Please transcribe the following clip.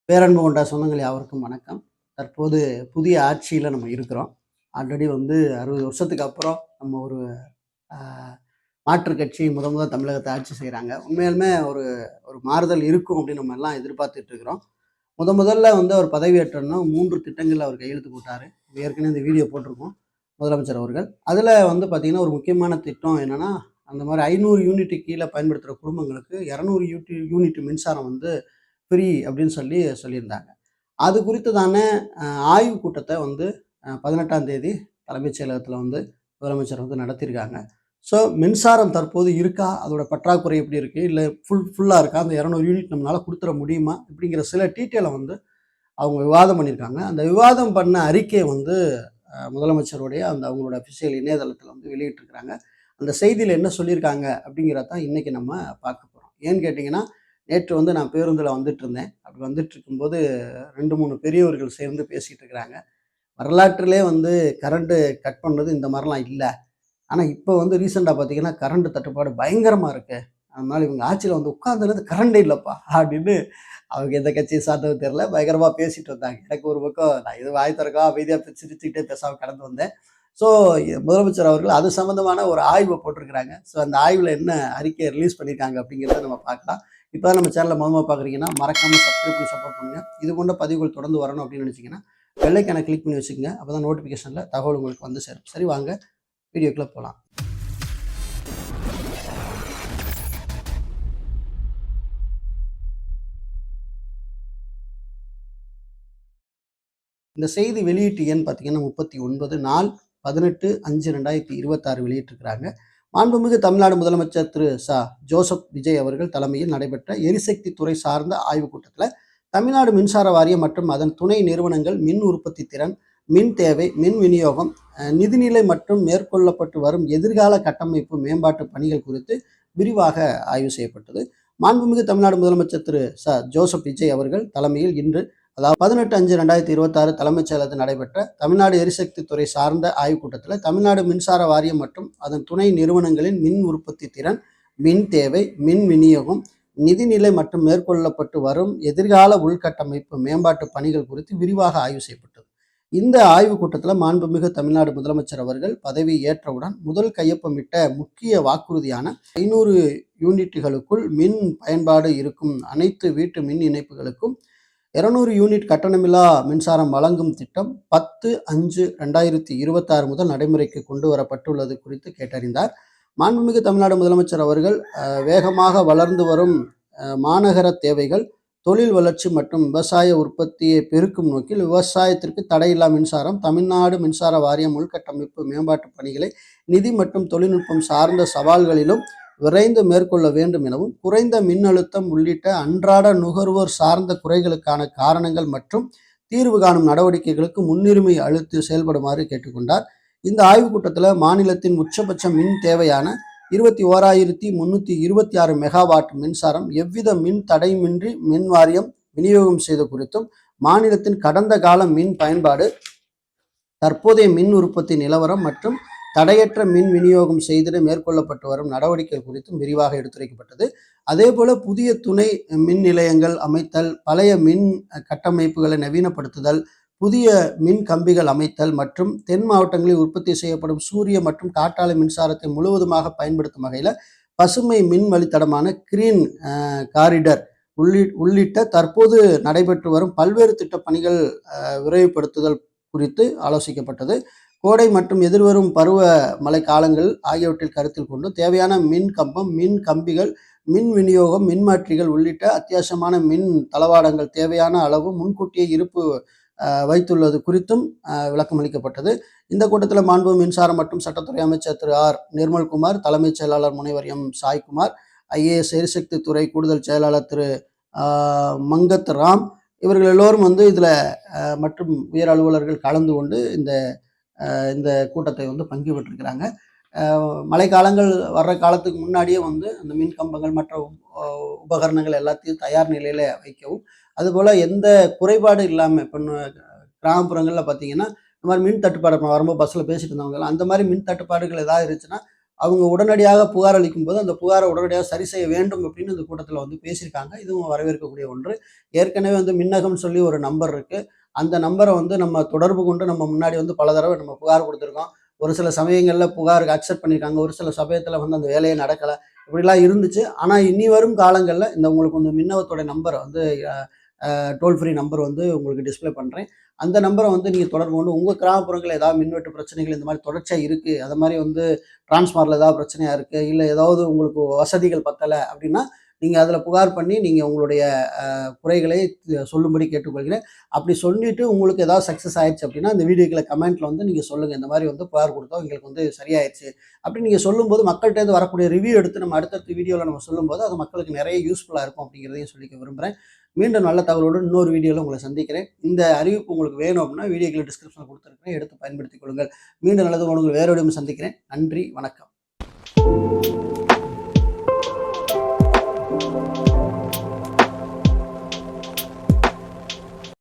பேரன்பு கொண்ட சொந்தங்கள் யாவருக்கும் வணக்கம். தற்போது புதிய ஆட்சியில நம்ம இருக்கிறோம். ஆல்ரெடி 60 வருஷத்துக்கு அப்புறம் நம்ம ஒரு அ மாற்றுக் கட்சி முதல்ல தமிழகத்த ஆட்சி செய்றாங்க. உண்மையாலுமே ஒரு ஒரு மாறுதல் இருக்கும் அப்படின்னு நம்ம எல்லாம் எதிர்பார்த்துட்டு இருக்கிறோம். முதல்ல அவர் பதவியேற்றோன 3 திட்டங்கள்ல அவர் கையெழுத்து போட்டாரு. ஏற்கனவே இந்த வீடியோ போட்டிருக்கோம் முதலமைச்சர் அவர்கள். அதுல பார்த்தீங்கன்னா, ஒரு முக்கியமான திட்டம் என்னன்னா, அந்த மாரி 500 யூனிட்டுக்கு கீழ பயன்படுத்துற குடும்பங்களுக்கு 200 யூனிட் மின்சாரம் ஃப்ரீ அப்படின்னு சொல்லியிருந்தாங்க. அது குறித்ததான அ ஆய்வு கூட்டத்த 18ஆம் தேதி தலைமைச் செயலகத்தில முதலமைச்சர் நடத்தியிருக்காங்க. ஸோ மின்சாரம் தற்போது இருக்கா? அதோட பற்றாக்குறை எப்படி இருக்கு? இல்ல ஃபுல்லா இருக்கா? அந்த 200 யூனிட் நம்மளால குடுத்துற முடியுமா? இப்படிங்கிற சில டீட்டெயில அவங்க விவாதம் பண்ணியிருக்காங்க. அந்த விவாதம் பண்ண அறிக்கைய முதலமைச்சருடைய அவங்களோட அஃபிஷியல் இணையதளத்தில வெளியிட்டிருக்கிறாங்க. அந்த செய்தியில என்ன சொல்லியிருக்காங்க அப்படிங்கிறத தான் இன்னைக்கு நம்ம பார்க்க போறோம். ஏன்னு கேட்டீங்கன்னா, நேற்று நான் பேருந்துல வந்துட்டுருந்தேன். அப்படி வந்துட்டுருக்கும்போது 2, 3 பெரியவர்கள் சேர்ந்து பேசிட்டு இருக்கிறாங்க. வரலாற்றிலே கரண்ட் கட் பண்ணது இந்த மாரிலாம் இல்ல. ஆனா இப்ப ரீசென்ட்டா பார்த்தீங்கன்னா, கரண்ட் தட்டுப்பாடு பயங்கரமா இருக்கு. அதனால இவங்க ஆட்சியில உட்கார்ந்ததுலருந்து கரண்டே இல்லப்பா அப்படின்னு அவங்க எந்த கட்சியை சார்ந்தவோ தெரியல. பயங்கரமா பேசிட்டு வந்தாங்க. எனக்கு ஒரு பக்கம் நான் எதுவும் வாய் திறக்காம அமைதியா சிரிச்சுக்கிட்டே பேசாம கடந்து வந்தேன். ஸோ முதலமைச்சர் அவர்கள் அது சம்மந்தமான ஒரு ஆய்வு போட்டிருக்கிறாங்க. ஸோ அந்த ஆய்வுல என்ன அறிக்கைய ரிலீஸ் பண்ணியிருக்காங்க அப்படிங்கிறத நம்ம பார்க்கலாம். இப்ப தான் நம்ம சேனல மொதல்ல பார்க்குறீங்கன்னா, மறக்காம சப்ஸ்கிரைப் பண்ணி சப்போர்ட் பண்ணுங்க. இது போன்ற பதிவுகள் தொடர்ந்து வரணும் அப்படின்னு நினைச்சீங்கன்னா, பெல் ஐகான கிளிக் பண்ணி வச்சுக்கங்க. அப்பதான் நோட்டிஃபிகேஷன்ல தகவல் உங்களுக்கு சேரும். சரி வாங்க வீடியோக்குள்ள போலாம். இந்த செய்தி வெளியீட்டு எண் பார்த்தீங்கன்னா 39 நாள் 18/5/2026 வெளியிட்டிருக்கிறாங்க. மாண்புமிகு தமிழ்நாடு முதலமைச்சர் திரு ஜோசப் விஜய் அவர்கள் தலைமையில் நடைபெற்ற எரிசக்தி துறை சார்ந்த ஆய்வுக் கூட்டத்தில தமிழ்நாடு மின்சார வாரியம் மற்றும் அதன் துணை நிறுவனங்கள் மின் உற்பத்தி திறன், மின் தேவை, மின் விநியோகம், நிதிநிலை மற்றும் மேற்கொள்ளப்பட்டு வரும் எதிர்கால கட்டமைப்பு மேம்பாட்டு பணிகள் குறித்து விரிவாக ஆய்வு செய்யப்பட்டது. மாண்புமிகு தமிழ்நாடு முதலமைச்சர் திரு ஜோசப் விஜய் அவர்கள் தலைமையில் இன்று அதாவது 18/5/2026 தலைமைச் செயலகத்தில் நடைபெற்ற தமிழ்நாடு எரிசக்தி துறை சார்ந்த ஆய்வுக் கூட்டத்தில் தமிழ்நாடு மின்சார வாரியம் மற்றும் அதன் துணை நிறுவனங்களின் மின் உற்பத்தி திறன், மின் தேவை, மின் விநியோகம், நிதிநிலை மற்றும் மேற்கொள்ளப்பட்டு வரும் எதிர்கால உள்கட்டமைப்பு மேம்பாட்டு பணிகள் குறித்து விரிவாக ஆய்வு செய்யப்பட்டது. இந்த ஆய்வுக் கூட்டத்தில் மாண்புமிகு தமிழ்நாடு முதலமைச்சர் அவர்கள் பதவி ஏற்றவுடன் முதல் கையொப்பமிட்ட முக்கிய வாக்குறுதியான 500 யூனிட்டுகளுக்குள் மின் பயன்பாடு இருக்கும் அனைத்து வீட்டு மின் இணைப்புகளுக்கும் 200 யூனிட் கட்டணமில்லா மின்சாரம் வழங்கும் திட்டம் 10/5/2026 முதல் நடைமுறைக்கு கொண்டு வரப்பட்டுள்ளது குறித்து கேட்டறிந்தார். மாண்புமிகு தமிழ்நாடு முதலமைச்சர் அவர்கள் வேகமாக வளர்ந்து வரும் மாநகர தேவைகள், தொழில் வளர்ச்சி மற்றும் விவசாய உற்பத்தியை பெருக்கும் நோக்கில் விவசாயத்திற்கு தடையில்லா மின்சாரம், தமிழ்நாடு மின்சார வாரியம் உள்கட்டமைப்பு மேம்பாட்டு பணிகளை நிதி மற்றும் தொழில்நுட்பம் சார்ந்த சவால்களிலும் விரைந்து மேற்கொள்ள வேண்டும் எனவும், குறைந்த மின்னழுத்தம் உள்ளிட்ட அன்றாட நுகர்வோர் சார்ந்த குறைகளுக்கான காரணங்கள் மற்றும் தீர்வு காணும் நடவடிக்கைகளுக்கு முன்னுரிமை அளித்து செயல்படுமாறு கேட்டுக்கொண்டார். இந்த ஆய்வுக் கூட்டத்தில் மாநிலத்தின் உச்சபட்ச மின் தேவையான 21,326 மெகாவாட் மின்சாரம் எவ்வித மின் தடையுமின்றி மின் வாரியம் விநியோகம் செய்த குறித்தும், மாநிலத்தின் கடந்த கால மின் பயன்பாடு, தற்போதைய மின் உற்பத்தி நிலவரம் மற்றும் தடையற்ற மின் விநியோகம் செய்திட மேற்கொள்ளப்பட்டு வரும் நடவடிக்கைகள் குறித்தும் விரிவாக எடுத்துரைக்கப்பட்டது. அதேபோல புதிய துணை மின் நிலையங்கள் அமைத்தல், பழைய மின் கட்டமைப்புகளை நவீனப்படுத்துதல், புதிய மின் கம்பிகள் அமைத்தல் மற்றும் தென் மாவட்டங்களில் உற்பத்தி செய்யப்படும் சூரிய மற்றும் காற்றாலை மின்சாரத்தை முழுவதுமாக பயன்படுத்தும் வகையில் பசுமை மின் வழித்தடமான கிரீன் காரிடர் உள்ளிட்ட தற்போது நடைபெற்று வரும் பல்வேறு திட்ட பணிகள் விரைவுபடுத்துதல் குறித்து ஆலோசிக்கப்பட்டது. கோடை மற்றும் எதிர்வரும் பருவ மழை காலங்கள் ஆகியவற்றில் கருத்தில் கொண்டு தேவையான மின் கம்பம், மின் கம்பிகள், மின் விநியோகம், மின்மாற்றிகள் உள்ளிட்ட அத்தியாவசியமான மின் தளவாடங்கள் தேவையான அளவு முன்கூட்டியே இருப்பு வைத்துள்ளது குறித்தும் விளக்கம் அளிக்கப்பட்டது. இந்த கூட்டத்தில் மாண்பு மின்சாரம் மற்றும் சட்டத்துறை அமைச்சர் திரு நிர்மல்குமார், தலைமைச் செயலாளர் முனைவர் சாய்குமார், IAS எரிசக்தி துறை கூடுதல் செயலாளர் திரு மங்கத் ராம், இவர்கள் எல்லோரும் இதில் மற்றும் உயர் அலுவலர்கள் கலந்து கொண்டு இந்த கூட்டத்தை பங்கு பெற்றிருக்கிறாங்க. மழை காலங்கள் வர்ற காலத்துக்கு முன்னாடியே அந்த மின் கம்பங்கள் மற்ற உபகரணங்கள் எல்லாத்தையும் தயார் நிலையில வைக்கவும், அதுபோல் எந்த குறைபாடு இல்லாமல் இப்போ கிராமப்புறங்களில் பார்த்தீங்கன்னா இந்த மாதிரி மின் தட்டுப்பாடு வரும்போது பஸ்ஸில் பேசிட்டு இருந்தவங்க அந்த மாதிரி மின் தட்டுப்பாடுகள் ஏதாவது இருந்துச்சுன்னா அவங்க உடனடியாக புகார் அளிக்கும்போது அந்த புகாரை உடனடியாக சரி செய்ய வேண்டும் அப்படின்னு இந்த கூட்டத்தில் வந்து பேசியிருக்காங்க. இதுவும் வரவேற்கக்கூடிய ஒன்று. ஏற்கனவே வந்து மின்னகம்னு சொல்லி ஒரு நம்பர் இருக்கு. அந்த நம்பரை வந்து நம்ம தொடர்பு கொண்டு நம்ம முன்னாடி வந்து பல தடவை நம்ம புகார் கொடுத்துருக்கோம். ஒரு சில சமயங்கள்ல புகாருக்கு அக்செப்ட் பண்ணியிருக்காங்க. ஒரு சில சமயத்துல வந்து அந்த வேலையே நடக்கல. இப்படிலாம் இருந்துச்சு. ஆனா இனி வரும் காலங்கள்ல இந்த உங்களுக்கு வந்து மின்னகத்தோட நம்பர வந்து டோல் ஃப்ரீ நம்பர் வந்து உங்களுக்கு டிஸ்ப்ளே பண்றேன். அந்த நம்பர வந்து நீங்க தொடர்பு கொண்டு உங்க கிராமப்புறங்கள்ல ஏதாவது மின்வெட்டு பிரச்சனைகள் இந்த மாரி தொடர்ச்சியா இருக்கு. அது மாரி வந்து டிரான்ஸ்ஃபார்மர்ல ஏதாவது பிரச்சனையா இருக்கு. இல்ல ஏதாவது உங்களுக்கு வசதிகள் பத்தல அப்படின்னா, நீங்க அதுல புகார் பண்ணி நீங்க உங்களுடைய குறைகளை சொல்லும்படி கேட்டுக்கொள்கிறேன். அப்படி சொல்லிட்டு உங்களுக்கு ஏதாவது சக்சஸ் ஆயிடுச்சு அப்படின்னா, இந்த வீடியோக்குள்ள கமெண்ட்ல வந்து நீங்க சொல்லுங்க. இந்த மாரி வந்து புகார் குடுத்தோம். எங்களுக்கு வந்து சரியாயிருச்சு. அப்படின்னு நீங்க சொல்லும்போது மக்கள்ட்டேருந்து வரக்கூடிய ரிவ்யூ எடுத்து நம்ம அடுத்தடுத்த வீடியோல நம்ம சொல்லும்போது, அது மக்களுக்கு நெறைய யூஸ்ஃபுல்லா இருக்கும் அப்படிங்கிறதையும் சொல்லிக்க விரும்புறேன். மீண்டும் நல்ல தகவலோடு இன்னொரு வீடியோல உங்கள சந்திக்கிறேன். இந்த அறிவிப்பு உங்களுக்கு வேணும் அப்படின்னா, வீடியோ கீழ டிஸ்கிரிப்ஷன்ல குடுத்திருக்கிறேன். எடுத்து பயன்படுத்திக் கொள்ளுங்கள். மீண்டும் நல்ல தகவலோடு உங்களை வேறொரு சந்திக்கிறேன். நன்றி, வணக்கம்.